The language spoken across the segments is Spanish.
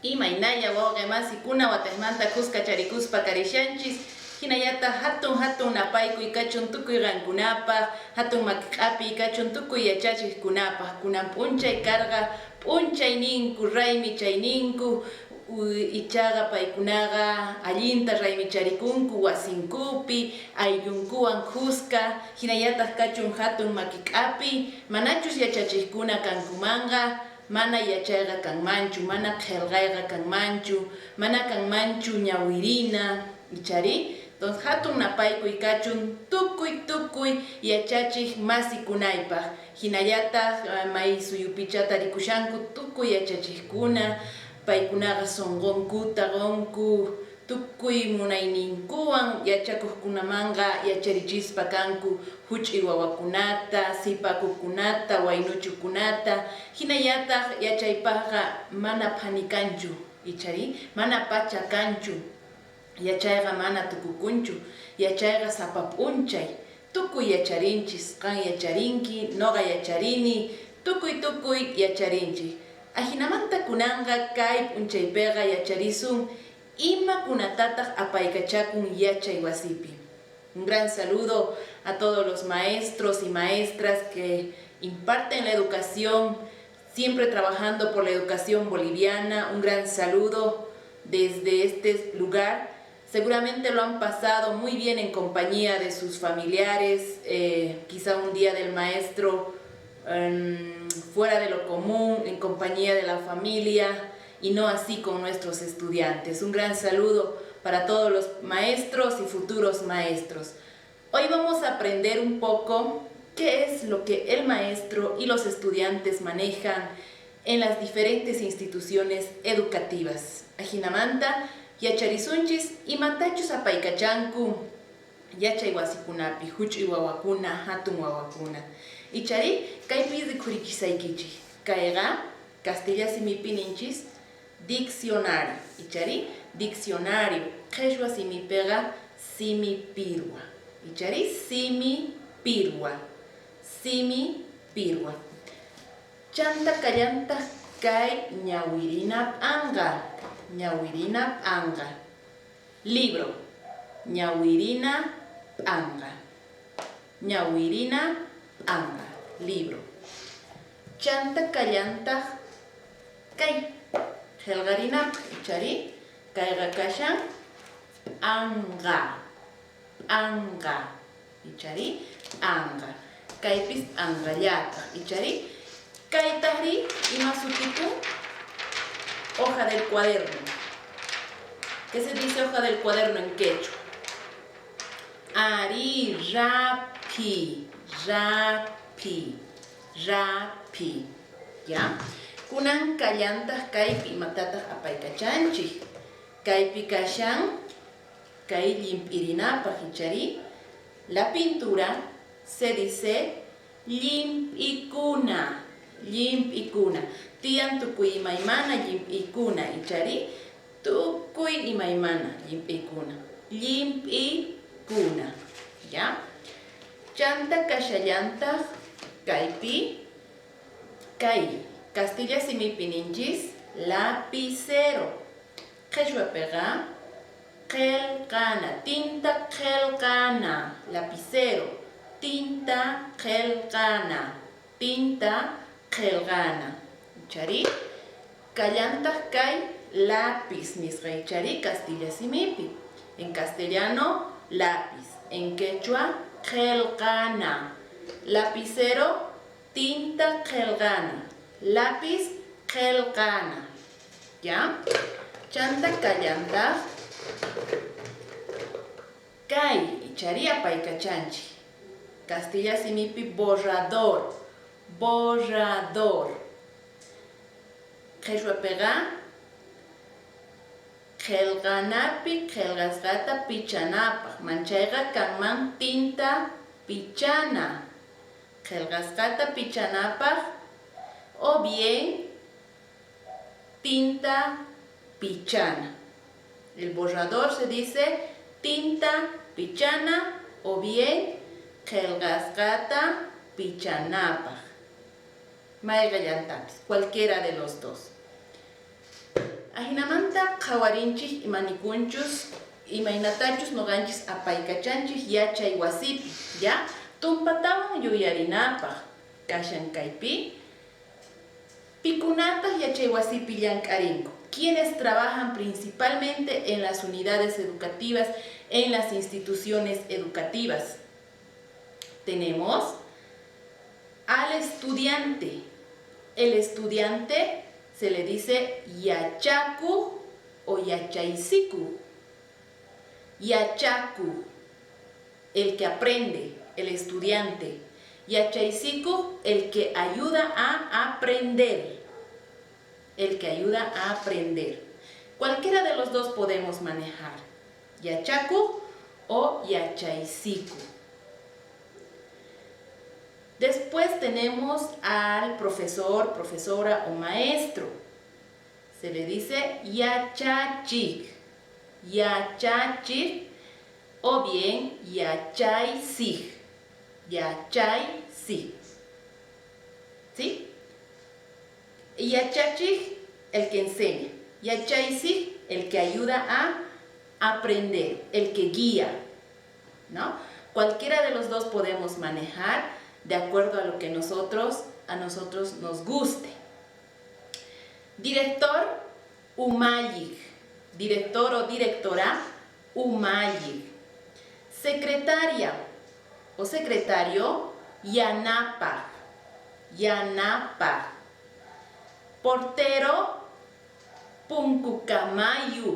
Imaynaya wawqi masikuna wataymanta kuska charikuspa karishanchis hinayata hatun napaykuy kachun tukuy rankunapaq hatun makik'api kachun tukuy yachachiqkunapaq kunan p'unchay karqa p'unchay ninku raymi chay ninku ichaqa paykunaqa allinta raymicharicunku wasinkupi ayllunkuwan kuska hinayataq kachun hatun makik'api manachus yachachiqkuna kankumanqa mana yachayqa kanmanchu, mana qillqayqa kanmanchu, mana kanmanchu ñawirina, ichari. Entonces hatun napaykuy kachun tukuy yachachiq masikunaypaq. Hinallataq may suyupichata rikushanku tukuy yachachiqkuna, paykunaqa sonqonkuta qonku, tukuy munayninkuwan yachakuqkunamanqa yacharichispa kanku huch'uy wawakunata, sipakukunata, waynuchukunata, hinallataq yachaypaqqa mana phanikanchu, ichari mana pacha kanchu, yachayqa mana tukukunchu, yachayqa sapa p'unchay, tukuy yacharinchis, qan yacharinki, noqa yacharini, tukuy yacharinchik. Ahinamanta kunanqa kay p'unchaypiqa yacharisun ima kunatataq apaykachakun yachay wasipi. Un gran saludo a todos los maestros y maestras que imparten la educación, siempre trabajando por la educación boliviana. Un gran saludo desde este lugar. Seguramente lo han pasado muy bien en compañía de sus familiares, quizá un día del maestro fuera de lo común, en compañía de la familia, y no así con nuestros estudiantes. Un gran saludo para todos los maestros y futuros maestros. Hoy vamos a aprender un poco qué es lo que el maestro y los estudiantes manejan en las diferentes instituciones educativas. Ajinamanta, yacharisunchis y matachus apaykachanku, yachay wasikunapi, huch'uy wawakuna, hatun wawakuna. Ichari, kaypi rikurikisaykichik. Kayqa, Castilla simipi ninchis, diccionario. Ichari, diccionario. Qheshwa simipega, simipirwa. Ichari, simipirwa. Simipirwa. Chanta kallanta kay ñawirinap anga. Ñawirinap anga. Libro. Ñawirina anga. Ñawirina anga. Libro. Chanta kallanta kay helgarina ichari kayqa kashan anga ichari anga kaypis angallata ichari kaytaqri ima sutikun hoja del cuaderno. ¿Qué se dice hoja del cuaderno en quechua? Ari rapi, ¿ya? Kunan kallantas kaypi matatas apaykachanchik. Kaypi kashan kay limpirinapaq ichari. La pintura se dice limp'ikuna. Tiyan tukuy imaymana limp'ikuna ichari. Tukuy imaymana limp'ikuna. Limp'ikuna, ¿ya? Chanta kashallantaq kaypi kay Castilla simipi ninchis lapicero. Qheshwapiqa qillqana, tinta qillqana, lapicero, tinta qillqana. Ichari kallantaq kay lápiz nisqa ichari Castilla simipi. En castellano lápiz, en quechua qillqana, lapicero tinta qillqana. Lápiz qillqana, ¿ya? Chanta kallantaq kay ichari apaykachanchik. Castilla simipi borrador. Qheshwapiqa qillqanapi qillqasqata pichanapaq. Manchayqa kanman tinta pichana. Qillqasqata pichanapaq o bien tinta pichana. El borrador se dice tinta pichana o bien qillqasqata pichanapaq. Mayqa llantapis, cualquiera de los dos. Ahinamanta qawarinchik imanikunchus imaynatachus noqanchis apaykachanchik yachay wasipi, ya tumpatawan yuyarinapaq kashan kaypi pikunataq yachay wasipi llank'arinku, quienes trabajan principalmente en las unidades educativas, en las instituciones educativas. Tenemos al estudiante. El estudiante se le dice yachaku o yachaisiku. Yachaku, el que aprende, el estudiante. Yachaisiku, el que ayuda a aprender. El que ayuda a aprender. Cualquiera de los dos podemos manejar. Yachaku o yachaisiku. Después tenemos al profesor, profesora o maestro. Se le dice yachachik, yachachik o bien yachaisik, yachaisik. ¿Sí? Yachachik, el que enseña. Yachaisik, el que ayuda a aprender, el que guía, ¿no? Cualquiera de los dos podemos manejar de acuerdo a lo que a nosotros nos guste. Director, umayik. Director o directora, umayik. Secretaria o secretario, yanapa. Yanapa. Portero, punkukamayu.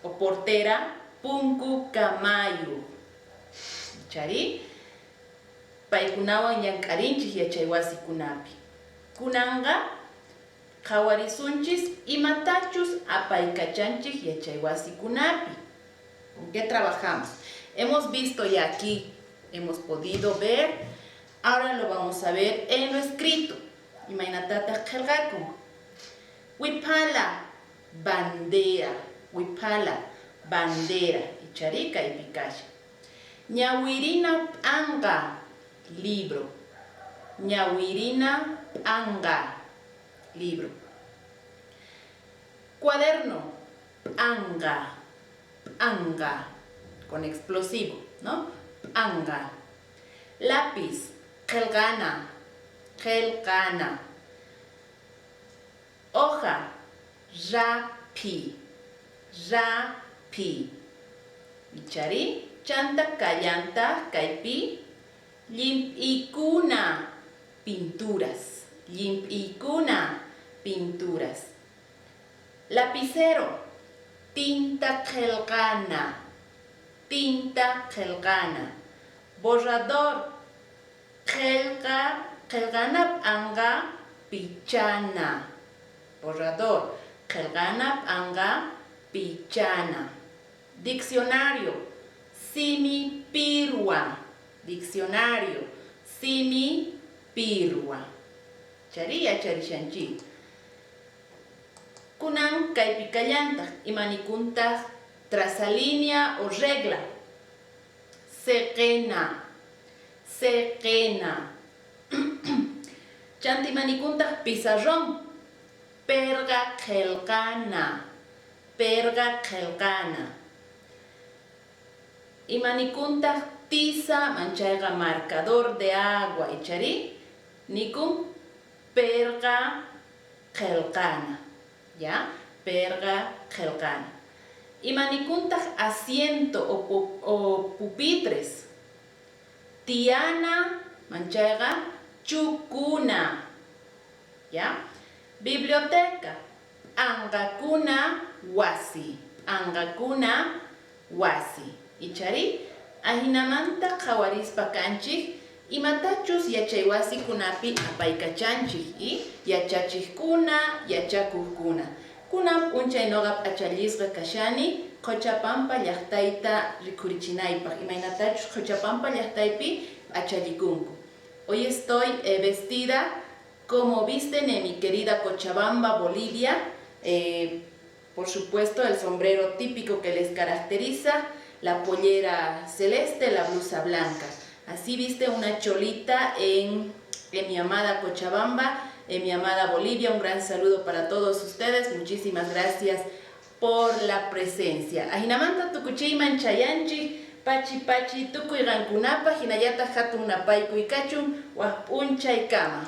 O portera, punkukamayu. ¿Chari? Paykunawan llank'arinchik yachay wasikunapi. Kunanga qhawarisunchis imatachus apaykachanchik yachay wasikunapi. ¿Con qué trabajamos? Hemos visto ya aquí, hemos podido ver, ahora lo vamos a ver en lo escrito. Imaynatata qillqakun. Wipala, bandera. Wipala, bandera. Icharika y pikash. Ñawirina p'anga, libro. Ñawirina p'anga, libro. Cuaderno, p'anga, p'anga, con explosivo, ¿no? P'anga. Lápiz, qillqana, qillqana. Hoja, rapi, rapi. Ichari, chanta kallanta, kaypi, limp'ikuna, pinturas. Limp'ikuna, pinturas. Lapicero, tinta qillqana, tinta qillqana. Borrador, qillqana p'anga, pichana. Borrador, qillqana p'anga, pichana. Diccionario, simipirwa. Diccionario, simipirwa. Charia charishanchi. Kunan kaypi kallantaq imanikunta trasalínea o regla. Seqena, seqena. Chanta imanikunta pizarrón. Perga qillqana, perga qillqana. Imanikunta tiza manchayga marcador de agua ichari nikun perga qillqana, ya, perga qillqana. Imanikunta asiento o pupitres. Tiana manchayga chukuna, ya. Biblioteca, angakuna wasi, angakuna wasi. Ichari, ahinamanta qhawarispa kanchik, imatachus yachay wasikunapi apaykachanchik y yachachikuna, yachakuqkuna. Kunam unchay noqap achallisqa kashani, Quchapampa llaqtayta rikurichinaypaq. Imaynatachus Quchapampa llaqtaypi achallikunku. Hoy estoy vestida como visten en mi querida Cochabamba, Bolivia. Por supuesto, el sombrero típico que les caracteriza, la pollera celeste, la blusa blanca. Así viste una cholita en mi amada Cochabamba, mi amada Bolivia. Un gran saludo para todos ustedes. Muchísimas gracias por la presencia. Ajinamanta tukuchiyman chayanchik, pachi pachi tukuy rankunapa, hinayata hatun napaykuy kachun, wajp'unchay kama.